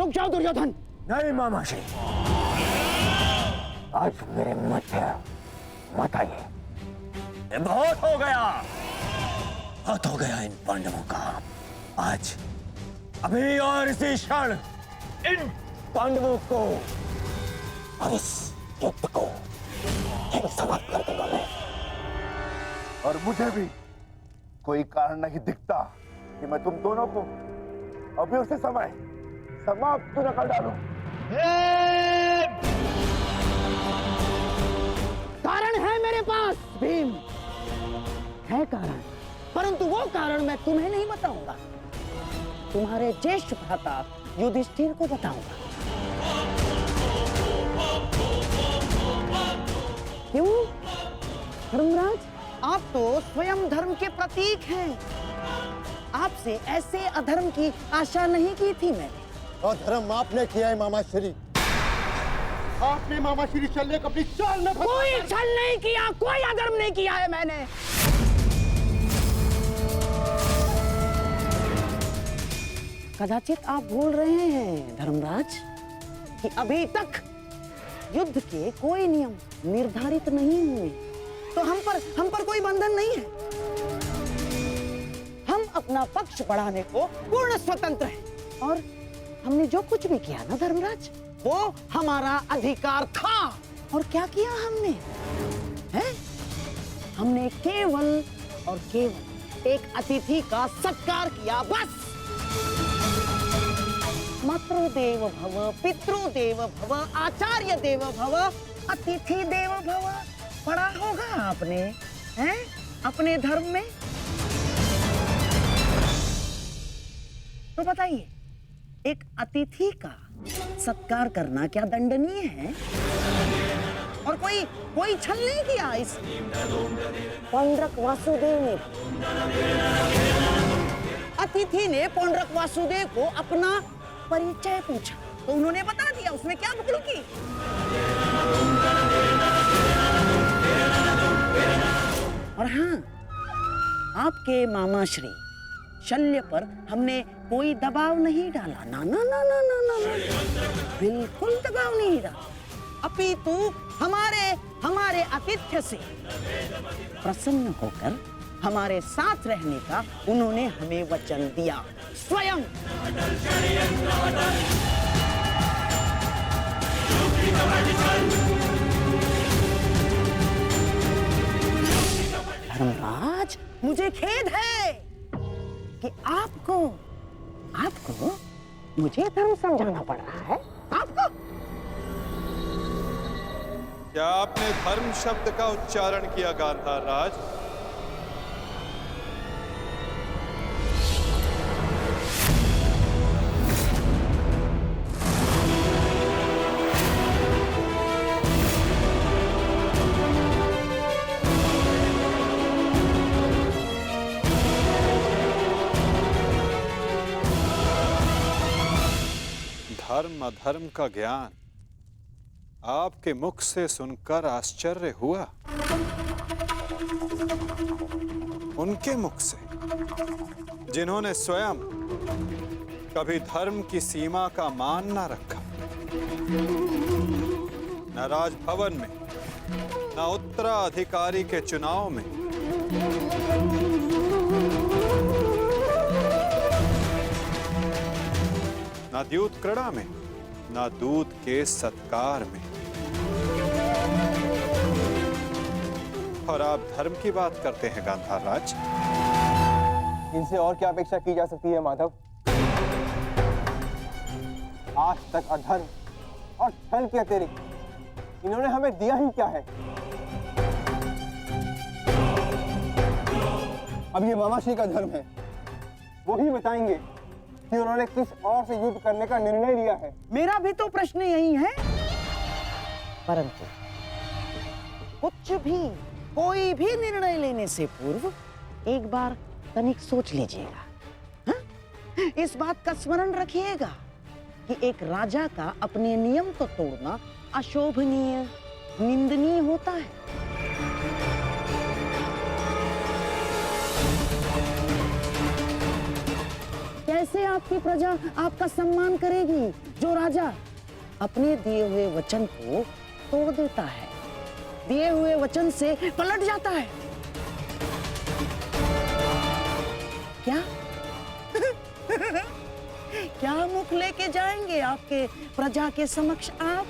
रुक जाओ दुर्योधन। नहीं मामाश्री, आज मेरे मत आइए। बहुत हो गया इन पांडवों का। आज अभी और इसी क्षण इन पांडवों को और इस युद्ध को समाप्त कर दूंगा मैं। और मुझे भी कोई कारण नहीं दिखता कि मैं तुम दोनों को अभी उसी समय समाप्त न कर डालूं। कारण है मेरे पास भीम, है कारण, परंतु वो कारण मैं तुम्हें नहीं बताऊंगा, तुम्हारे ज्येष्ठ भ्राता युधिष्ठिर को बताऊंगा। क्यों धर्मराज, आप तो स्वयं धर्म के प्रतीक हैं। आपसे ऐसे अधर्म की आशा नहीं की थी मैंने। और धर्म आपने किया है मामाश्री। आपने मामाश्री शल्य को अपनी चाल में कोई छल नहीं किया, कोई अधर्म नहीं किया है मैंने। कदाचित आप भूल रहे हैं धर्मराज कि अभी तक युद्ध के कोई नियम निर्धारित नहीं हुए, तो हम पर कोई बंधन नहीं है। हम अपना पक्ष बढ़ाने को पूर्ण स्वतंत्र हैं। और हमने जो कुछ भी किया ना धर्मराज, वो हमारा अधिकार था। और क्या किया हमने? हैं? हमने केवल और केवल एक अतिथि का सत्कार किया, बस। मातृदेव भव, पितृदेव भव, आचार्य देव भव, अतिथि देव भव। पढ़ा होगा आपने, हैं? अपने धर्म में। तो बताइए, एक अतिथि का सत्कार करना क्या दंडनीय है? और कोई छल नहीं किया इस पौंड्रक वासुदेव ने। अतिथि ने पौंड्रक वासुदेव को अपना परिचय पूछा तो उन्होंने बता दिया, उसमें क्या भूल की। और हाँ, आपके मामाश्री शल्य पर हमने कोई दबाव नहीं डाला। ना ना ना ना ना ना, बिल्कुल दबाव नहीं डाला। अपितु हमारे आतिथ्य से प्रसन्न होकर हमारे साथ रहने का उन्होंने हमें वचन दिया स्वयं। धर्मराज, मुझे खेद है कि आपको मुझे धर्म समझाना पड़ रहा है। आपको क्या आपने धर्म शब्द का उच्चारण किया गांधार राज? धर्म अधर्म का ज्ञान आपके मुख से सुनकर आश्चर्य हुआ। उनके मुख से जिन्होंने स्वयं कभी धर्म की सीमा का मान न रखा, न राजभवन में, न उत्तराधिकारी के चुनाव में, न द्यूत क्रीड़ा में, न दूत के सत्कार में। और आप धर्म की बात करते हैं गांधार राज। इनसे और क्या अपेक्षा की जा सकती है माधव? आज तक अधर्म और छल के अतिरिक्त इन्होंने हमें दिया ही क्या है? अब ये मामाश्री का धर्म है, वो ही बताएंगे कि उन्होंने किस और से युद्ध करने का निर्णय लिया है। मेरा भी तो प्रश्न यही है। परंतु कुछ भी, कोई भी निर्णय लेने से पूर्व एक बार तनिक सोच लीजिएगा। हाँ? इस बात का स्मरण रखिएगा कि एक राजा का अपने नियम तो तोड़ना अशोभनीय, निंदनीय होता है। क्या कैसे आपकी प्रजा आपका सम्मान करेगी, जो राजा अपने दिए हुए वचन को तोड़ देता है, दिए हुए वचन से पलट जाता है? क्या क्या मुख लेके जाएंगे आपके प्रजा के समक्ष आप?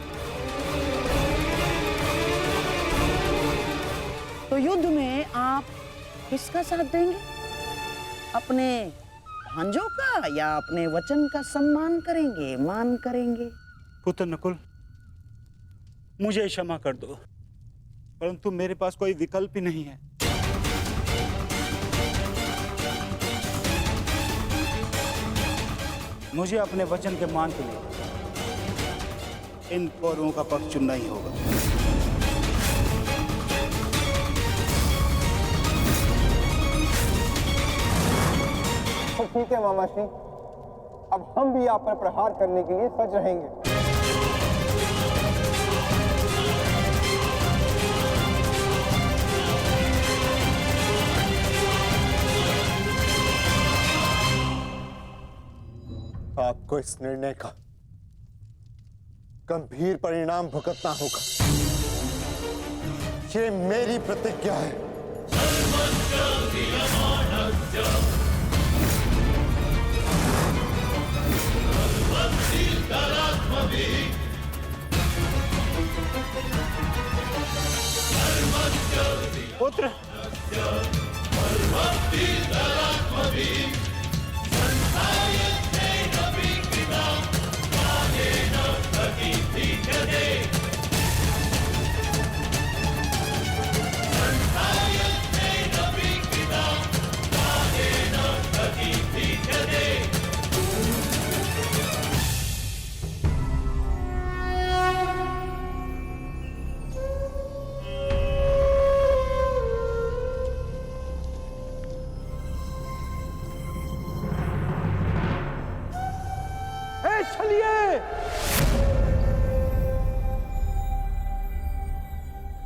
तो युद्ध में आप किसका साथ देंगे? अपने भांजों का या अपने वचन का सम्मान करेंगे, मान करेंगे? पुत्र नकुल, मुझे क्षमा कर दो, परंतु मेरे पास कोई विकल्प ही नहीं है। मुझे अपने वचन के मान के लिए इन कौरवों का पक्ष चुनना ही होगा। तो ठीक है मामा श्री, अब हम भी आप पर प्रहार करने के लिए सज रहेंगे। आपको इस निर्णय का गंभीर परिणाम भुगतना होगा। ये मेरी प्रतिज्ञा है। पुत्र,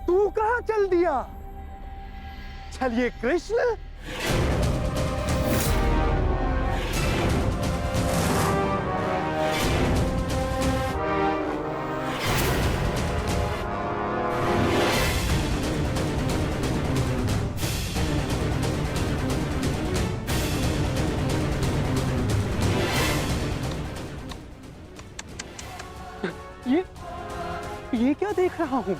तू कहां चल दिया? चलिए कृष्ण। ये क्या देख रहा हूं?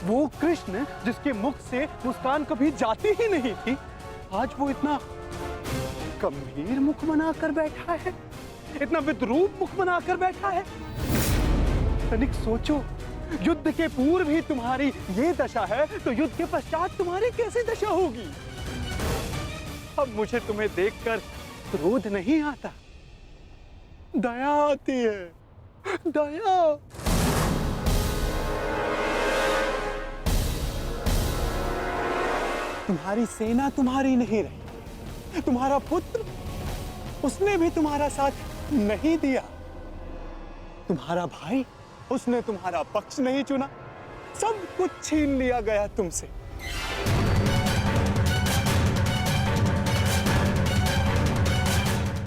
वो कृष्ण जिसके मुख से मुस्कान कभी जाती ही नहीं थी, आज वो इतना गंभीर मुख बनाकर बैठा है, इतना विद्रूप मुख बनाकर बैठा है। तनिक सोचो, युद्ध के पूर्व ही तुम्हारी ये दशा है, तो युद्ध के पश्चात तुम्हारी कैसी दशा होगी? अब मुझे तुम्हें देखकर क्रोध नहीं आता, दया आती है, दया। तुम्हारी सेना तुम्हारी नहीं रही, तुम्हारा पुत्र, उसने भी तुम्हारा साथ नहीं दिया, तुम्हारा भाई, उसने तुम्हारा पक्ष नहीं चुना, सब कुछ छीन लिया गया तुमसे।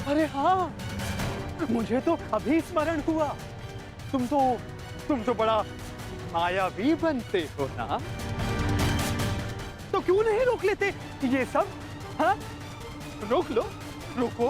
अरे हाँ, मुझे तो अभी स्मरण हुआ, तुम तो बड़ा मायावी बनते हो ना, तो क्यों नहीं रोक लेते ये सब? हाँ, रोक लो, रुको।